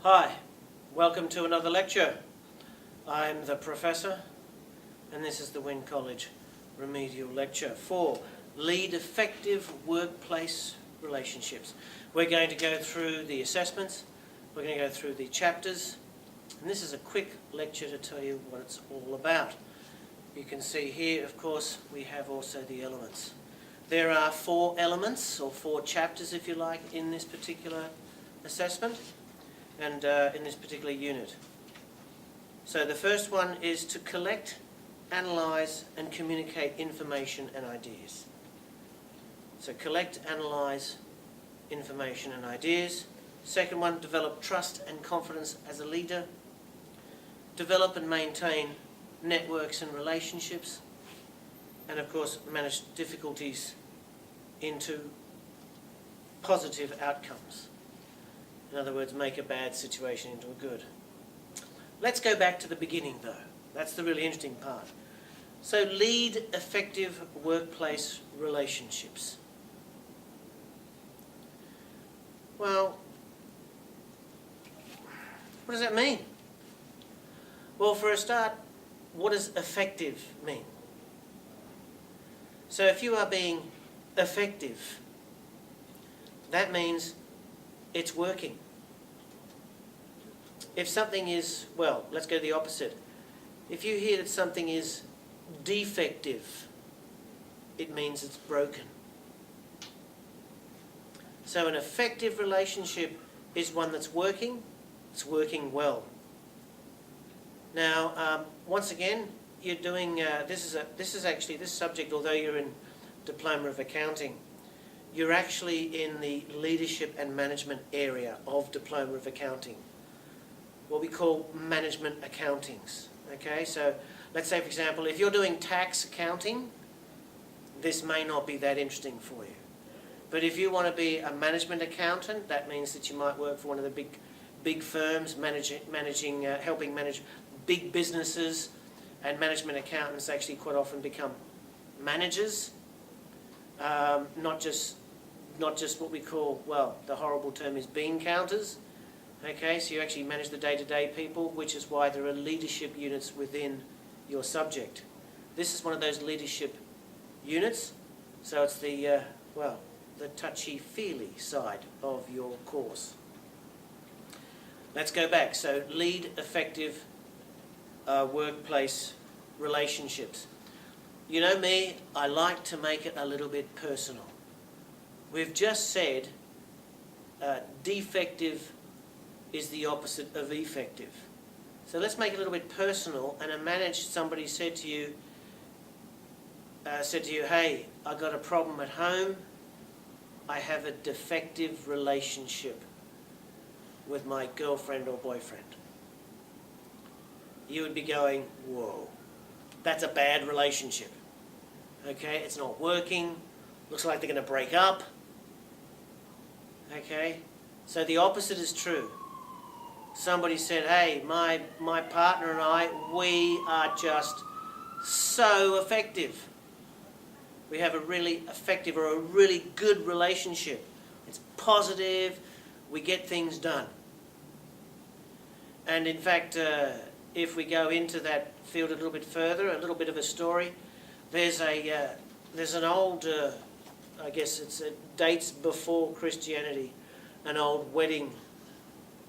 Hi, welcome to another lecture. I'm the Professor, and this is the Wynn College Remedial Lecture for Lead Effective Workplace Relationships. We're going to go through the assessments, we're going to go through the chapters, and this is a quick lecture to tell you what it's all about. You can see here, of course, we have also the elements. There are 4 elements, or 4 chapters if you like, in this particular assessment and in this particular unit. So the first one is to collect, analyse and communicate information and ideas. So collect, analyse information and ideas. Second one, develop trust and confidence as a leader. Develop and maintain networks and relationships. And of course, manage difficulties into positive outcomes. In other words, make a bad situation into a good. Let's go back to the beginning though. That's the really interesting part. So lead effective workplace relationships. Well, what does that mean? Well, for a start, what does effective mean? So if you are being effective, that means it's working. If something is, well, let's go to the opposite. If you hear that something is defective, it means it's broken. So an effective relationship is one that's working, it's working well. Now, once again, you're doing, this subject, although you're in Diploma of Accounting, you're actually in the leadership and management area of Diploma of Accounting, what we call management accountings. Okay, so let's say, for example, if you're doing tax accounting, this may not be that interesting for you. But if you want to be a management accountant, that means that you might work for one of the big firms, helping manage big businesses, and management accountants actually quite often become managers, not just what we call, well, the horrible term is bean counters. Okay, so you actually manage the day-to-day people, which is why there are leadership units within your subject. This is one of those leadership units, so it's the touchy-feely side of your course. Let's go back. So lead effective workplace relationships. You know me, I like to make it a little bit personal. We've just said defective is the opposite of effective. So let's make it a little bit personal, and somebody said to you, hey, I got a problem at home, I have a defective relationship with my girlfriend or boyfriend. You would be going, whoa, that's a bad relationship. Okay, it's not working, looks like they're going to break up. Okay, so the opposite is true. Somebody said, hey, my partner and I, we are just so effective. We have a really effective or a really good relationship. It's positive, we get things done. And in fact, if we go into that field a little bit further, a little bit of a story, there's an old, I guess it dates before Christianity, an old wedding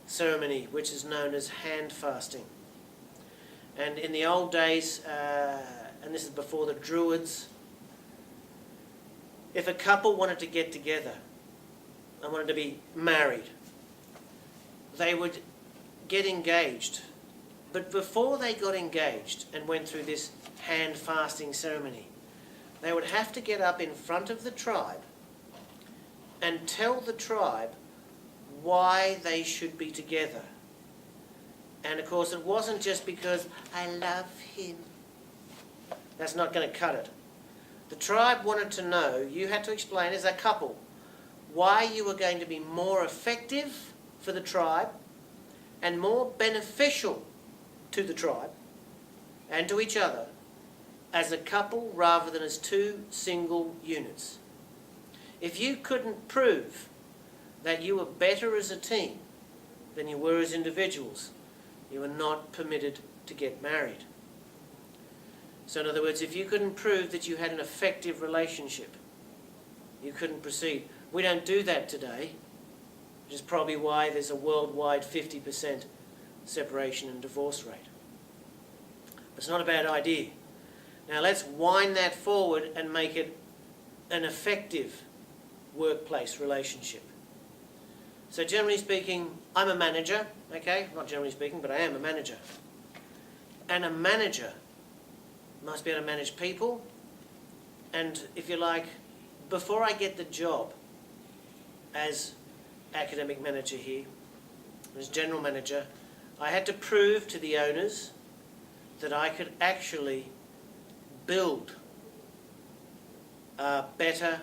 ceremony which is known as hand fasting. And in the old days, and this is before the Druids, if a couple wanted to get together and wanted to be married, they would get engaged. But before they got engaged and went through this hand fasting ceremony, they would have to get up in front of the tribe and tell the tribe why they should be together. And of course, it wasn't just because I love him. That's not going to cut it. The tribe wanted to know, you had to explain as a couple, why you were going to be more effective for the tribe and more beneficial to the tribe and to each other as a couple rather than as 2 single units. If you couldn't prove that you were better as a team than you were as individuals. You were not permitted to get married. So in other words, if you couldn't prove that you had an effective relationship, you couldn't proceed. We don't do that today, which is probably why there's a worldwide 50% separation and divorce rate. It's not a bad idea. Now let's wind that forward and make it an effective workplace relationship. So generally speaking, I'm a manager, okay? Not generally speaking, but I am a manager. And a manager must be able to manage people. And if you like, before I get the job as academic manager here, as general manager, I had to prove to the owners that I could actually build better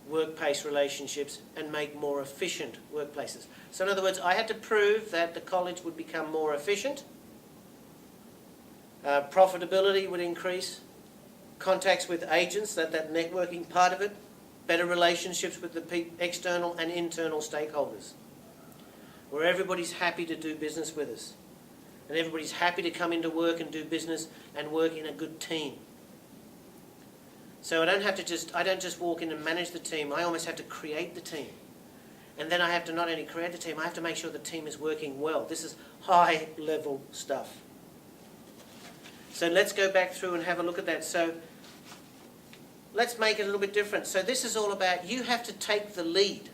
workplace relationships and make more efficient workplaces. So in other words, I had to prove that the college would become more efficient, profitability would increase, contacts with agents, that networking part of it, better relationships with the external and internal stakeholders, where everybody's happy to do business with us. And everybody's happy to come into work and do business and work in a good team. So I don't just walk in and manage the team, I almost have to create the team. And then I have to not only create the team, I have to make sure the team is working well. This is high level stuff. So let's go back through and have a look at that. So let's make it a little bit different. So this is all about, you have to take the lead.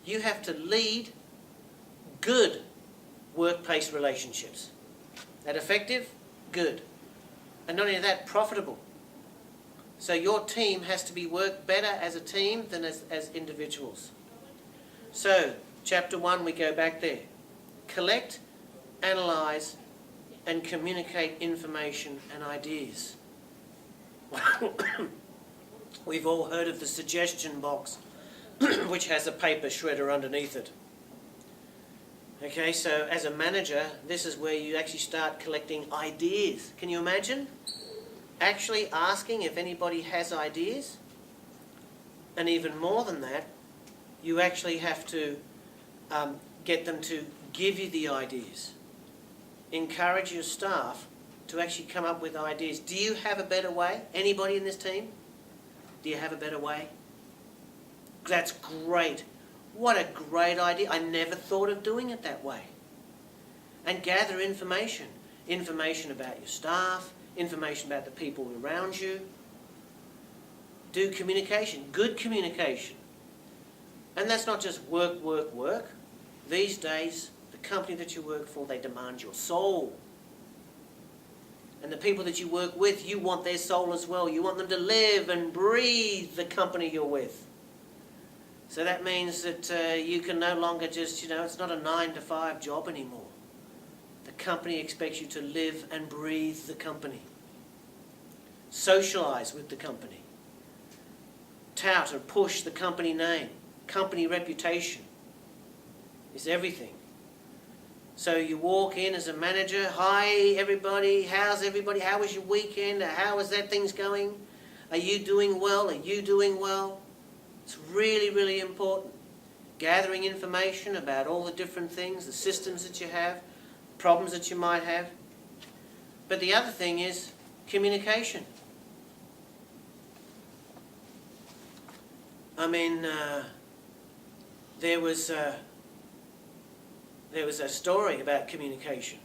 You have to lead good workplace relationships. That effective? Good. And not only that, profitable. So your team has to be work better as a team than as individuals. So, chapter 1, we go back there. Collect, analyse, and communicate information and ideas. We've all heard of the suggestion box, which has a paper shredder underneath it. Okay, so as a manager, this is where you actually start collecting ideas. Can you imagine? Actually asking if anybody has ideas? And even more than that, you actually have to get them to give you the ideas. Encourage your staff to actually come up with ideas. Do you have a better way? Anybody in this team? Do you have a better way? That's great. What a great idea. I never thought of doing it that way. And gather information. Information about your staff, information about the people around you. Do communication, good communication. And that's not just work, work, work. These days, the company that you work for, they demand your soul. And the people that you work with, you want their soul as well. You want them to live and breathe the company you're with. So that means that you can no longer just, it's not a 9-to-5 job anymore. The company expects you to live and breathe the company. Socialise with the company. Tout and push the company name. Company reputation is everything. So you walk in as a manager, hi everybody, how's everybody, how was your weekend, how is that things going? Are you doing well, are you doing well? It's really, really important. Gathering information about all the different things, the systems that you have, problems that you might have. But the other thing is communication. I mean, there was a story about communication.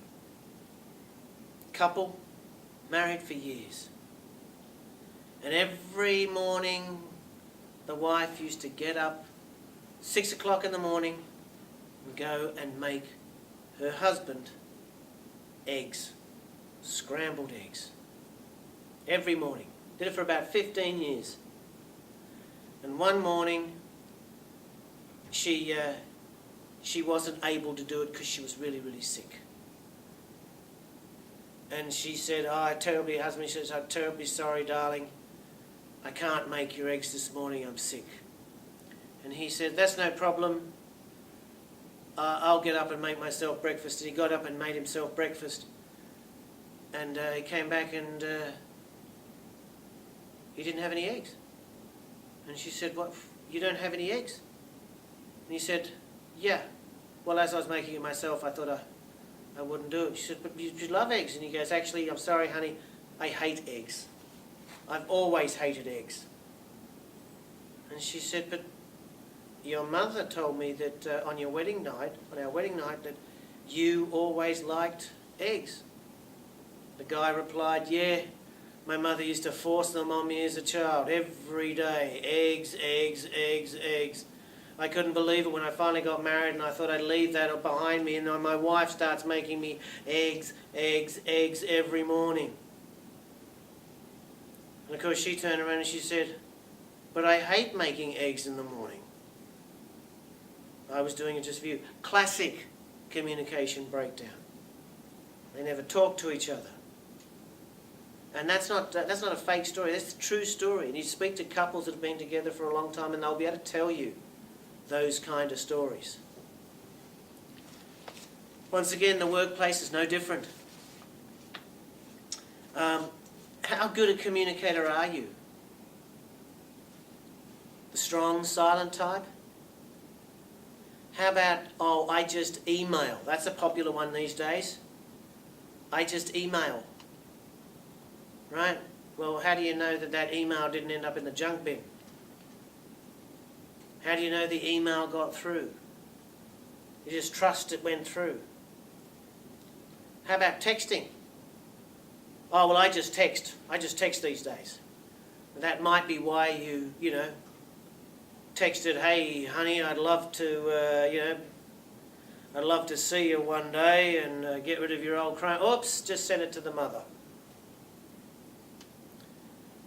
Couple, married for years. And every morning, the wife used to get up 6 o'clock in the morning and go and make her husband eggs, scrambled eggs. Every morning. Did it for about 15 years. And one morning, she wasn't able to do it because she was really, really sick. And she said, her husband says, I'm terribly sorry, darling. I can't make your eggs this morning, I'm sick. And he said, that's no problem. I'll get up and make myself breakfast. And he got up and made himself breakfast. And he came back and he didn't have any eggs. And she said, what, you don't have any eggs? And he said, yeah. well, as I was making it myself, I thought I wouldn't do it. She said, but you love eggs. And he goes, actually, I'm sorry, honey, I hate eggs. I've always hated eggs. And she said, but your mother told me that on our wedding night, that you always liked eggs. The guy replied, yeah, my mother used to force them on me as a child, every day. Eggs, eggs, eggs, eggs. I couldn't believe it when I finally got married and I thought I'd leave that behind me, and then my wife starts making me eggs, eggs, eggs every morning. And of course she turned around and she said, but I hate making eggs in the morning. I was doing it just for you. Classic communication breakdown. They never talk to each other. And that's not a fake story, that's a true story. And you speak to couples that have been together for a long time and they'll be able to tell you those kind of stories. Once again, the workplace is no different. How good a communicator are you? The strong, silent type? How about, oh, I just email? That's a popular one these days. I just email. Right? Well, how do you know that email didn't end up in the junk bin? How do you know the email got through? You just trust it went through. How about texting? Oh, well, I just text. I just text these days. That might be why you texted, hey, honey, I'd love to, I'd love to see you one day and get rid of your old crime. Oops, just send it to the mother.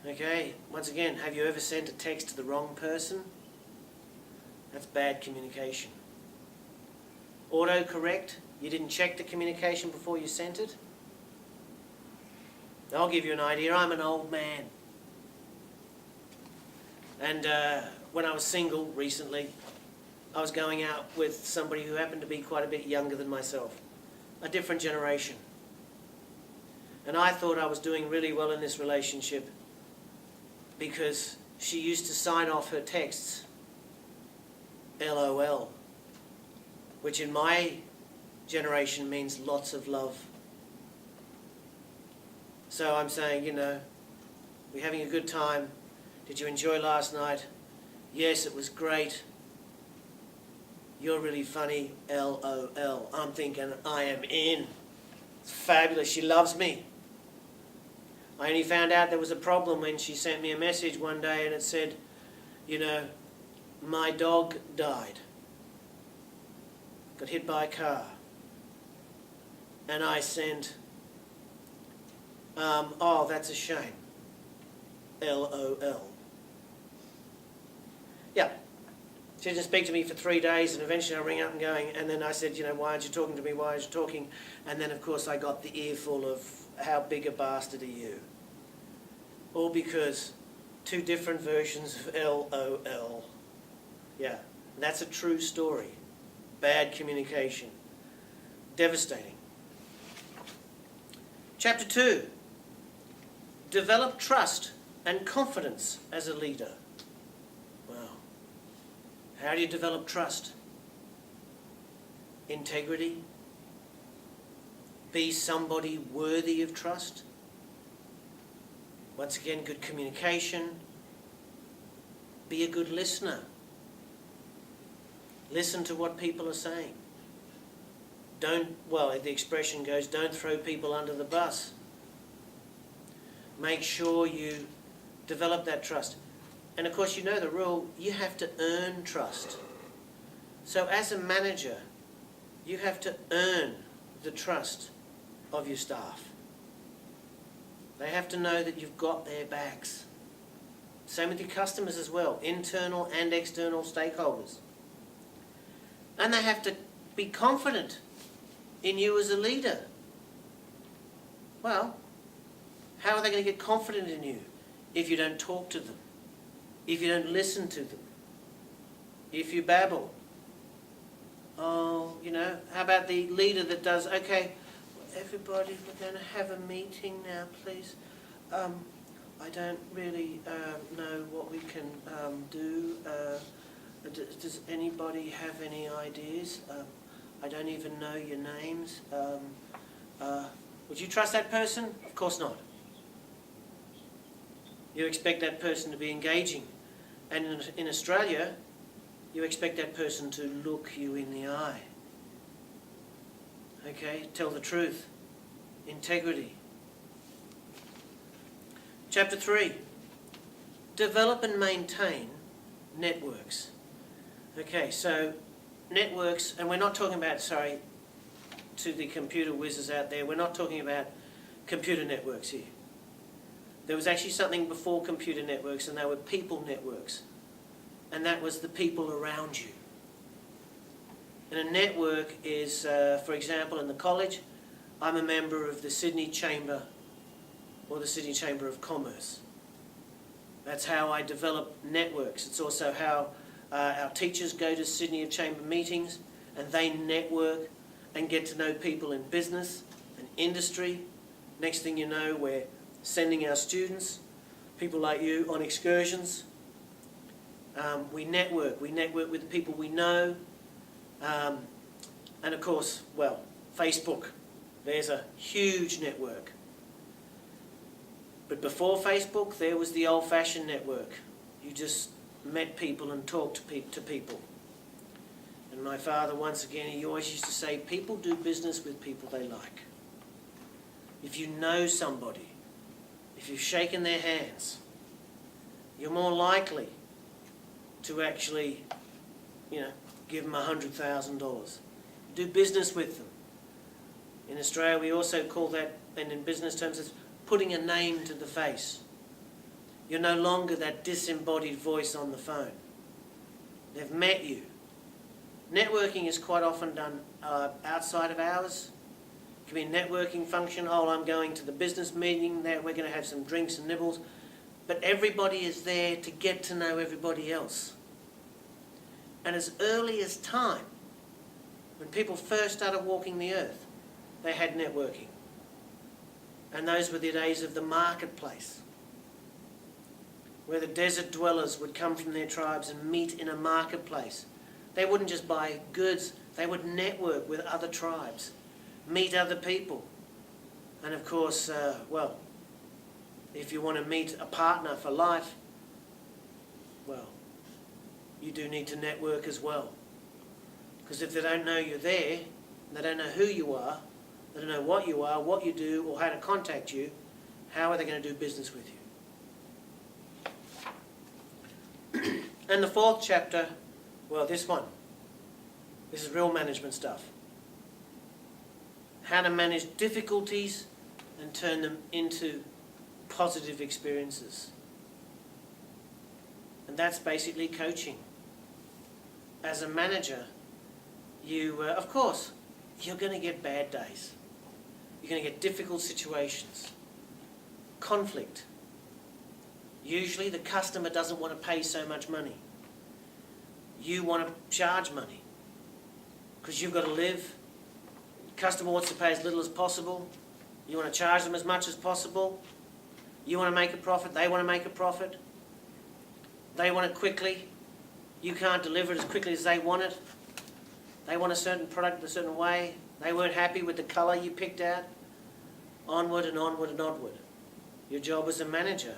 Okay, once again, have you ever sent a text to the wrong person? That's bad communication. Autocorrect, you didn't check the communication before you sent it? I'll give you an idea. I'm an old man. And when I was single recently, I was going out with somebody who happened to be quite a bit younger than myself, a different generation. And I thought I was doing really well in this relationship because she used to sign off her texts LOL, which in my generation means lots of love. So I'm saying, we're having a good time. Did you enjoy last night? Yes, it was great. You're really funny, LOL. I'm thinking, I am in. It's fabulous, she loves me. I only found out there was a problem when she sent me a message one day and it said, my dog died. Got hit by a car. And I sent, oh, that's a shame. LOL. Yeah. She didn't speak to me for 3 days, and eventually I ring up and then I said, why aren't you talking to me? Why aren't you talking? And then, of course, I got the earful of, how big a bastard are you? All because two different versions of LOL. Yeah, that's a true story. Bad communication. Devastating. Chapter 2. Develop trust and confidence as a leader. Wow. How do you develop trust? Integrity. Be somebody worthy of trust. Once again, good communication. Be a good listener. Listen to what people are saying. The expression goes, don't throw people under the bus. Make sure you develop that trust. And of course, you know the rule, you have to earn trust. So as a manager, you have to earn the trust of your staff. They have to know that you've got their backs. Same with your customers as well, internal and external stakeholders. And they have to be confident in you as a leader. Well, how are they going to get confident in you if you don't talk to them, if you don't listen to them, if you babble? Oh, how about the leader that does, okay, everybody, we're going to have a meeting now, please. I don't really know what we can do. Does anybody have any ideas? I don't even know your names. Would you trust that person? Of course not. You expect that person to be engaging. And in Australia, you expect that person to look you in the eye. Okay? Tell the truth. Integrity. Chapter 3. Develop and maintain networks. Okay, so networks, and we're not talking about, sorry, to the computer whizzes out there, we're not talking about computer networks here. There was actually something before computer networks, and they were people networks. And that was the people around you. And a network is, for example, in the college, I'm a member of the Sydney Chamber or the Sydney Chamber of Commerce. That's how I develop networks. It's also how our teachers go to Sydney Chamber meetings and they network and get to know people in business and industry. Next thing you know, we're sending our students, people like you, on excursions. We network with the people we know. And of course, well, Facebook. There's a huge network. But before Facebook, there was the old-fashioned network. You just met people and talked to people. And my father, once again, he always used to say, people do business with people they like. If you know somebody, if you've shaken their hands, you're more likely to actually, give them $100,000. Do business with them. In Australia, we also call that, and in business terms, it's putting a name to the face. You're no longer that disembodied voice on the phone. They've met you. Networking is quite often done outside of hours. It can be a networking function. Oh, I'm going to the business meeting. There, we're going to have some drinks and nibbles. But everybody is there to get to know everybody else. And as early as time, when people first started walking the earth, they had networking. And those were the days of the marketplace, where the desert dwellers would come from their tribes and meet in a marketplace. They wouldn't just buy goods, they would network with other tribes, meet other people. And of course, if you want to meet a partner for life, well, you do need to network as well. Because if they don't know you're there, they don't know who you are, they don't know what you are, what you do, or how to contact you, how are they going to do business with you? And the fourth chapter, well, this one. This is real management stuff. How to manage difficulties and turn them into positive experiences. And that's basically coaching. As a manager, you, of course, you're going to get bad days. You're going to get difficult situations. Conflict. Usually the customer doesn't want to pay so much money. You want to charge money because you've got to live. The customer wants to pay as little as possible. You want to charge them as much as possible. You want to make a profit. They want to make a profit. They want it quickly. You can't deliver it as quickly as they want it. They want a certain product in a certain way. They weren't happy with the colour you picked out. Onward and onward and onward. Your job as a manager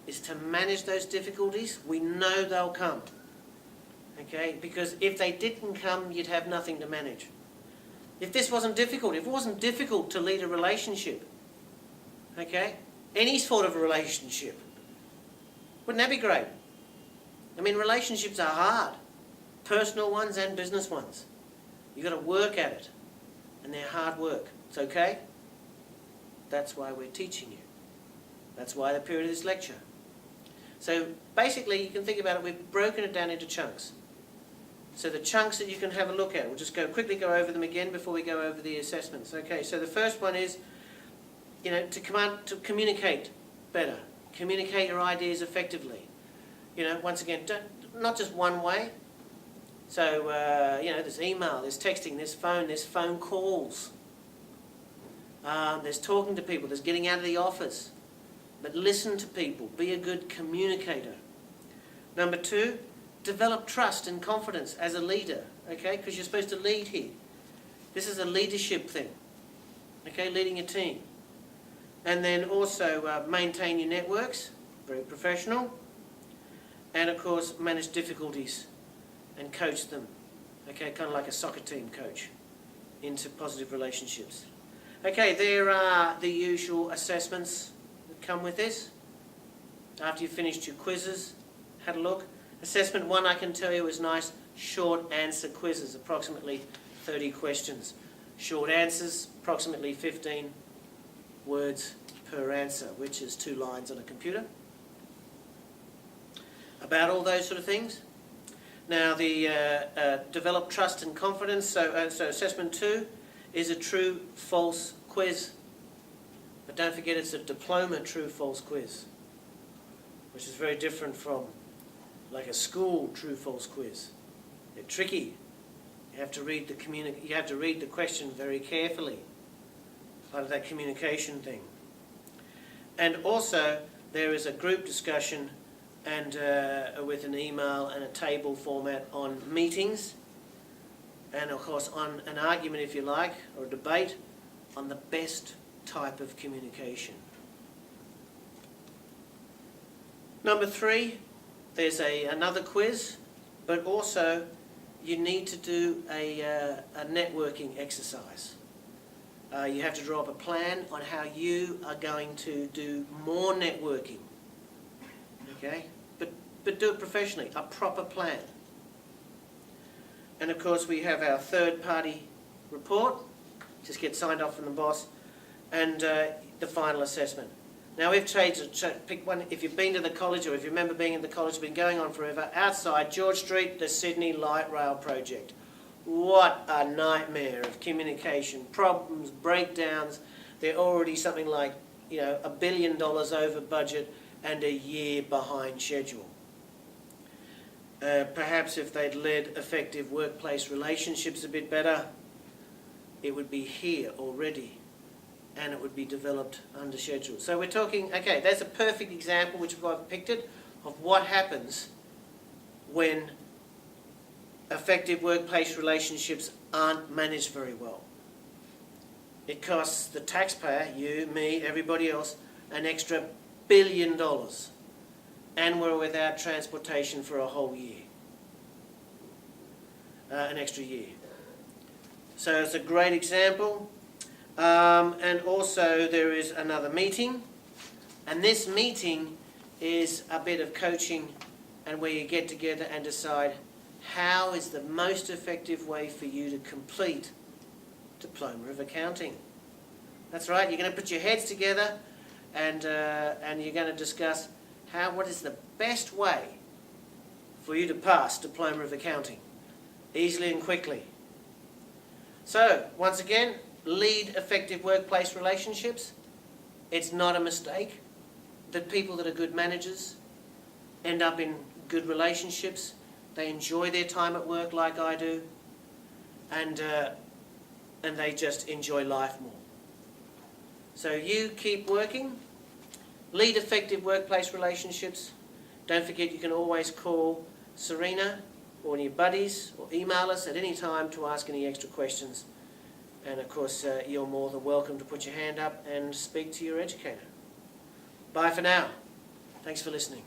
is to manage those difficulties. We know they'll come. Okay? Because if they didn't come, you'd have nothing to manage. If this wasn't difficult, if it wasn't difficult to lead a relationship, okay? Any sort of relationship, wouldn't that be great? I mean, relationships are hard. Personal ones and business ones. You've got to work at it. And they're hard work. It's okay? That's why we're teaching you. That's why the period of this lecture. So basically, you can think about it, we've broken it down into chunks. So the chunks that you can have a look at, we'll just quickly go over them again before we go over the assessments. Okay, so the first one is, to communicate better. Communicate your ideas effectively. Once again, not just one way. So, there's email, there's texting, there's phone calls. There's talking to people, there's getting out of the office. But listen to people, be a good communicator. Number 2, develop trust and confidence as a leader, okay? Because you're supposed to lead here. This is a leadership thing, okay, leading a team. And then also maintain your networks, very professional. And of course, manage difficulties and coach them, okay, kind of like a soccer team coach, into positive relationships. Okay, there are the usual assessments that come with this. After you've finished your quizzes, had a look. Assessment 1, I can tell you, is nice short answer quizzes, approximately 30 questions. Short answers, approximately 15 words per answer, which is 2 lines on a computer. About all those sort of things. Now, the develop trust and confidence. So assessment 2 is a true-false quiz. But don't forget, it's a diploma true-false quiz, which is very different from like a school true-false quiz. They're tricky. You have to read the question very carefully. Part of that communication thing. And also, there is a group discussion and with an email and a table format on meetings, and of course on an argument, if you like, or a debate on the best type of communication. Number 3, there's another quiz, but also you need to do a networking exercise. You have to draw up a plan on how you are going to do more networking. Okay? But do it professionally, a proper plan. And of course we have our third-party report, just get signed off from the boss, and the final assessment. Now we've pick one. If you've been to the college, or if you remember being in the college, it's been going on forever, outside George Street, the Sydney Light Rail project. What a nightmare of communication, problems, breakdowns. They're already something like, $1 billion over budget and a year behind schedule. Perhaps if they'd led effective workplace relationships a bit better, it would be here already, and it would be developed under schedule. So we're talking, okay, that's a perfect example, which I've picked it, of what happens when effective workplace relationships aren't managed very well. It costs the taxpayer, you, me, everybody else, an extra $1 billion, and we're without transportation for a whole year. An extra year. So it's a great example. And also there is another meeting, and this meeting is a bit of coaching, and where you get together and decide how is the most effective way for you to complete Diploma of Accounting. That's right, you're going to put your heads together and you're going to discuss what is the best way for you to pass Diploma of Accounting easily and quickly. So, once again, lead effective workplace relationships. It's not a mistake that people that are good managers end up in good relationships. They enjoy their time at work like I do, and they just enjoy life more. So you keep working, lead effective workplace relationships. Don't forget, you can always call Serena or one of your buddies, or email us at any time to ask any extra questions. And of course, you're more than welcome to put your hand up and speak to your educator. Bye for now. Thanks for listening.